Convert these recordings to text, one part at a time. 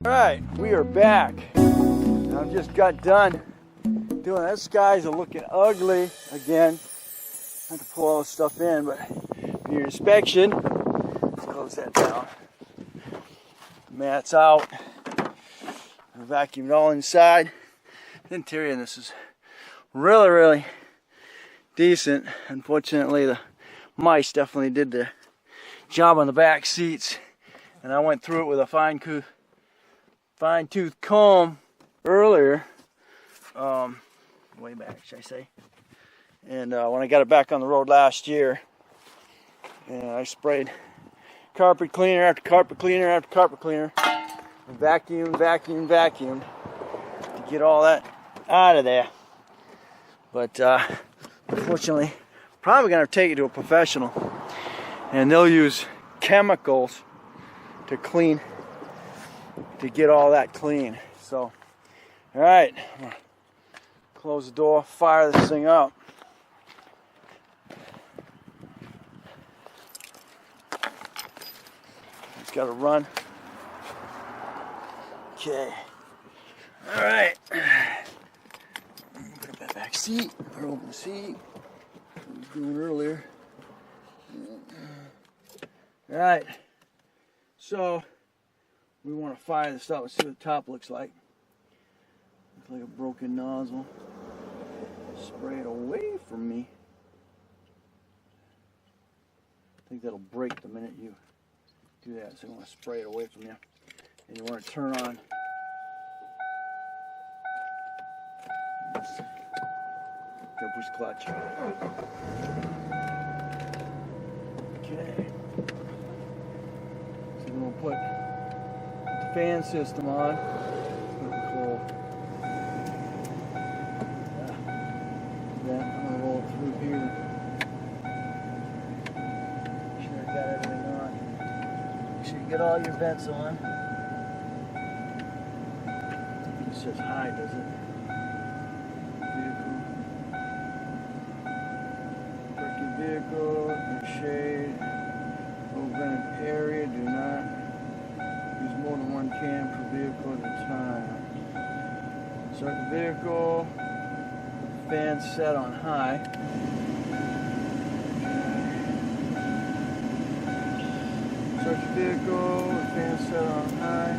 Alright, we are back. I just got done doing that. Skies are looking ugly again. I have to pull all this stuff in, but for your inspection, let's close that down. Mat's out. I vacuumed all inside. The interior in this is really decent. Unfortunately, the mice definitely did the job on the back seats, and I went through it with a fine-tooth comb earlier, way back, should I say? And when I got it back on the road last year, and I sprayed carpet cleaner after carpet cleaner after carpet cleaner, and vacuumed to get all that out of there. But unfortunately, probably gonna take it to a professional, and they'll use chemicals to clean, to get all that clean. So, all right, close the door, fire this thing up. It's got to run. Okay. All right. Put up that back seat, or open the seat. I was doing earlier. All right. So we want to fire this up and see what the top looks like. Looks like a broken nozzle. Spray it away from me. I think that'll break the minute you do that. So you want to spray it away from you. And you want to turn on. Go push the clutch. Okay. So we're going to put the fan system on. I'm going to roll it through here. Make sure I got everything on. Make sure you get all your vents on. It says high, does it? Vehicle, in shade, low vented area, do not use more than one can per vehicle at a time. Start the vehicle, fan set on high. Start the vehicle, fan set on high,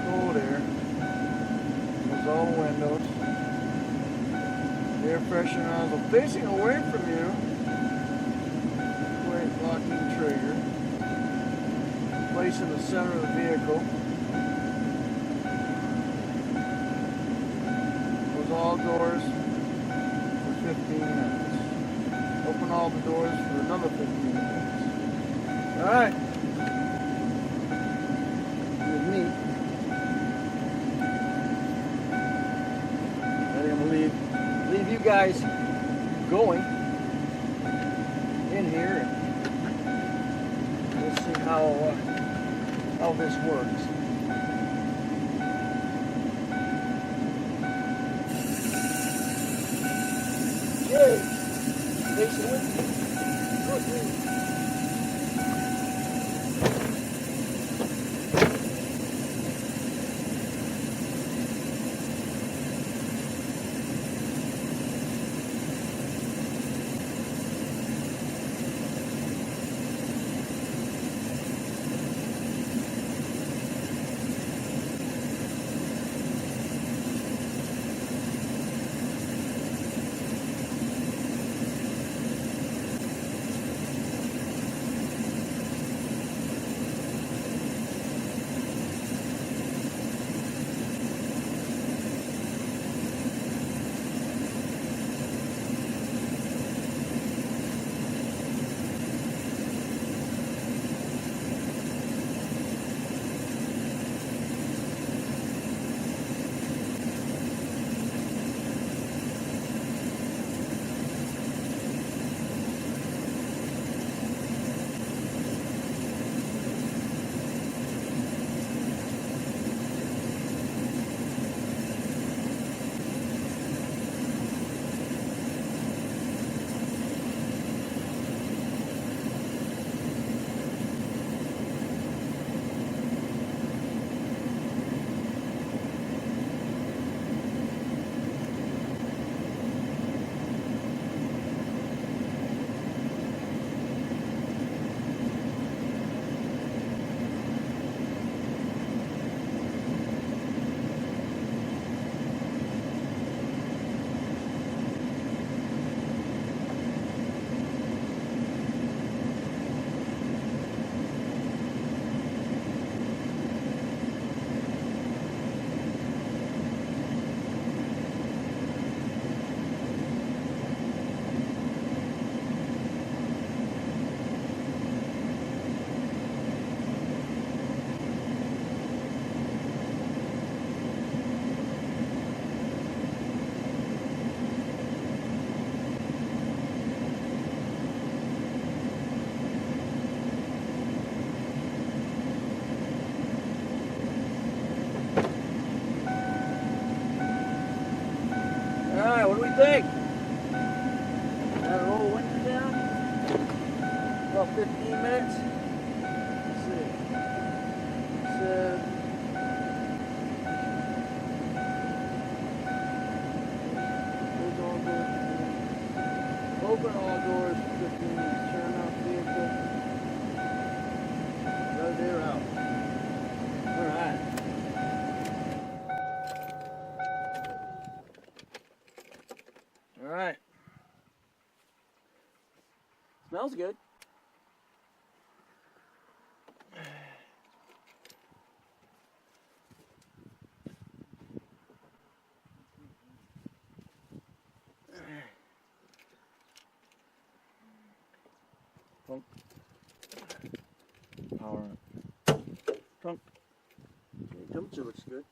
cold air, close all the windows. Air pressure nozzle facing away from you. Locking trigger. Place in the center of the vehicle. Close all doors for 15 minutes. Open all the doors for another 15 minutes. Alright. With me. I'm going to leave you guys going in here. We'll see how this works. Okay, Jason with me. you think? Got a roll window down? About 15 minutes. Let's see. Close all doors. Open all doors for 15 minutes. Turn off vehicle. Right there out. All right. All right. Smells good. Trunk. Power. Trunk. Okay, temperature looks good.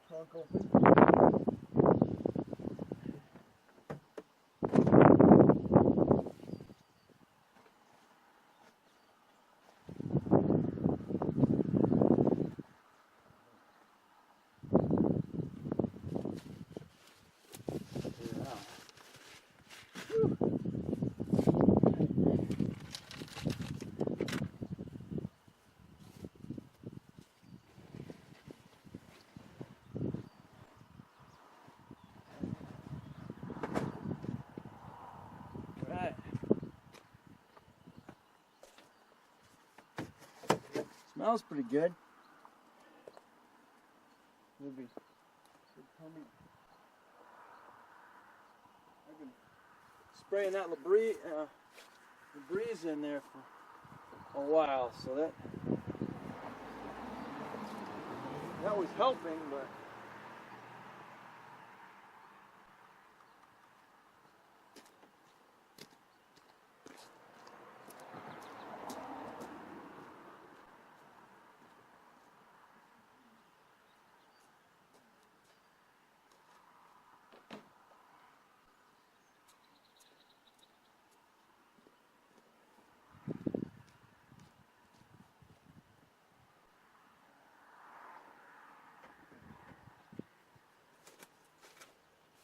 Trunk open. Right. Smells pretty good. Maybe I've been spraying that Labreeze in there for a while, so that was helping, but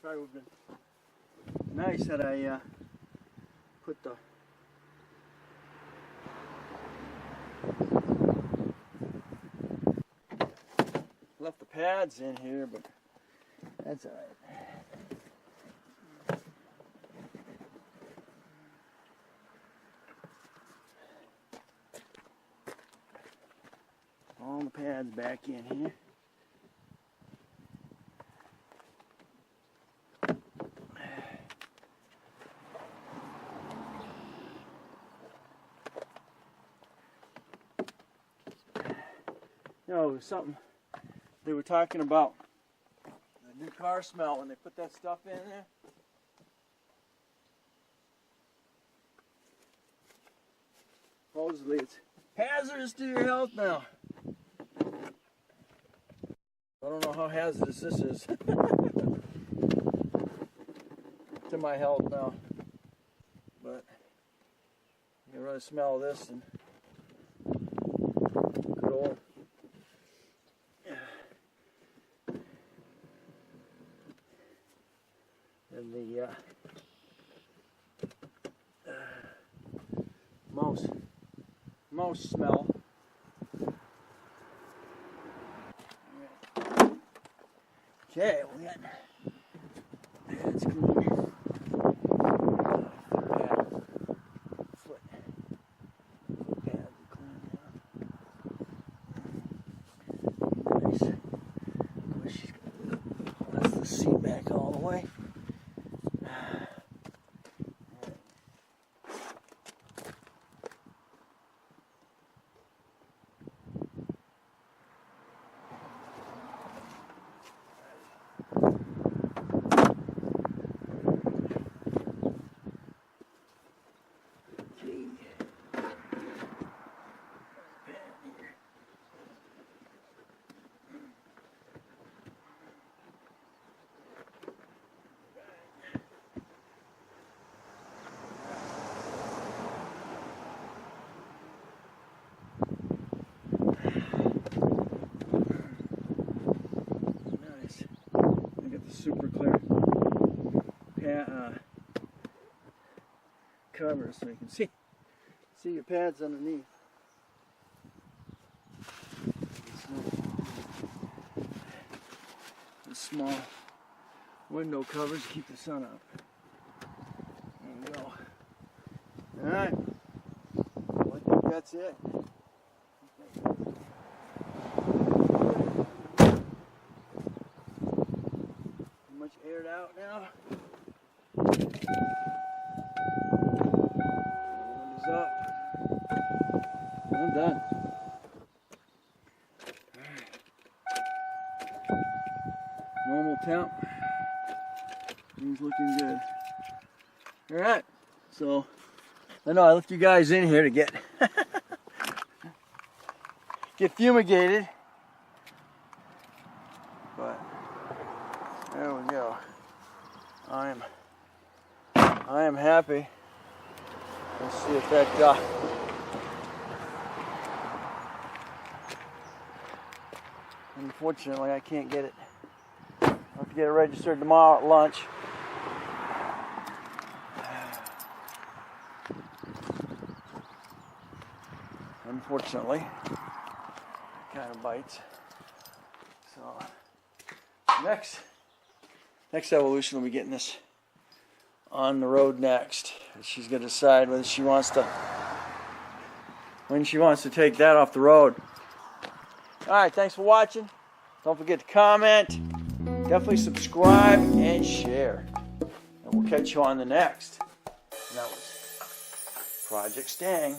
probably would have been nice that I put the left the pads in here, but that's all right. All the pads back in here. You know, something they were talking about the new car smell when they put that stuff in there. Supposedly it's hazardous to your health now. I don't know how hazardous this is to my health now, but you can really smell this and good old. And the mouse smell. Okay, we got pads clean. Foot pads clean now. Nice. Of course, she's got the seat back all the way. cover so you can see your pads underneath. The small window covers keep the sun out. There we go. Alright. I think that's it. Pretty much aired out now. Windows up. I'm done. Normal temp. Things looking good. Alright, so I know I left you guys in here to get fumigated, but there we go. I am happy. Let's see if that unfortunately I can't get it. I'll have to get it registered tomorrow at lunch. Unfortunately, it kind of bites. So next evolution will be getting this on the road next. She's gonna decide whether she wants to take that off the road. Alright, thanks for watching. Don't forget to comment, definitely subscribe and share. And we'll catch you on the next. And that was Project Stang.